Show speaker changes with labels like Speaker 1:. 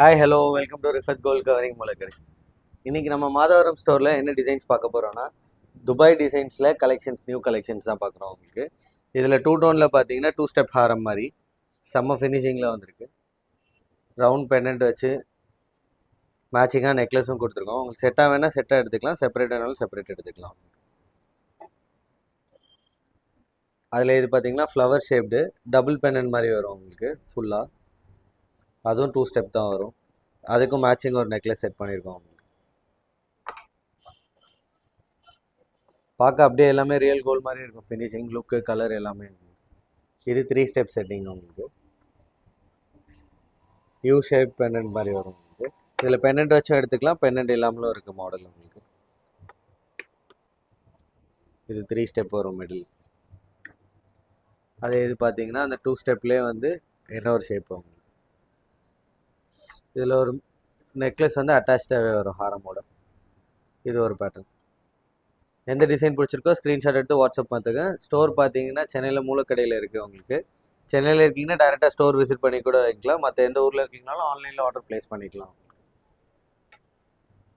Speaker 1: Hi hello welcome to Rifath gold covering Moolakadai. இன்றைக்கி நம்ம மாதவரம் ஸ்டோரில் என்ன டிசைன்ஸ் பார்க்க போகிறோன்னா துபாய் டிசைன்ஸில் கலெக்ஷன்ஸ், நியூ கலெக்ஷன்ஸ் தான் பார்க்குறோம் உங்களுக்கு. இதில் 2 டோனில் பார்த்தீங்கன்னா 2 ஸ்டெப் ஹாரம் மாதிரி செம்ம ஃபினிஷிங்கில் வந்திருக்கு. ரவுண்ட் பெண்டன்ட் வச்சு மேட்சிங்காக நெக்லஸும் கொடுத்துருக்கோம். உங்களுக்கு செட்டாக வேணால் செட்டாக எடுத்துக்கலாம், செப்பரேட் வேணாலும் செப்பரேட் எடுத்துக்கலாம். அதில் இது பார்த்தீங்கன்னா ஃப்ளவர் ஷேப்டு டபுள் பெண்டன்ட் மாதிரி வரும் உங்களுக்கு ஃபுல்லாக. அதுவும் 2 ஸ்டெப் தான் வரும். அதுக்கும் மேட்சிங் ஒரு நெக்லஸ் செட் பண்ணியிருக்கோம் உங்களுக்கு. பார்க்க அப்படியே எல்லாமே ரியல் கோல்டு மாதிரி இருக்கும். ஃபினிஷிங், லுக்கு, கலர் எல்லாமே. இது 3 ஸ்டெப் செட்டிங் உங்களுக்கு. யூ ஷேப் பெண்டன்ட் மாதிரி வரும் உங்களுக்கு. இதில் பெண்டன்ட் வச்சும் எடுத்துக்கலாம், பெண்டன்ட் இல்லாமலும் இருக்குது மாடல் உங்களுக்கு. இது 3 ஸ்டெப் வரும் மிடில். அதே இது பார்த்தீங்கன்னா அந்த 2 ஸ்டெப்லேயே வந்து இன்னொரு ஷேப் வரும். இதில் ஒரு நெக்லஸ் வந்து அட்டாச்சாகவே வரும் ஹாரமோட. இது ஒரு பேட்டர்ன். எந்த டிசைன் பிடிச்சிருக்கோ ஸ்க்ரீன்ஷாட் எடுத்து வாட்ஸ்அப் பார்த்துங்க. ஸ்டோர் பார்த்தீங்கன்னா சென்னையில் மூலக்கடையில் இருக்குது உங்களுக்கு. சென்னையில் இருக்கீங்கன்னா டேரெக்டாக ஸ்டோர் விசிட் பண்ணி கூட வைக்கலாம். மற்ற எந்த ஊரில் இருக்கீங்கனாலும் ஆன்லைனில் ஆர்டர் ப்ளேஸ் பண்ணிக்கலாம்.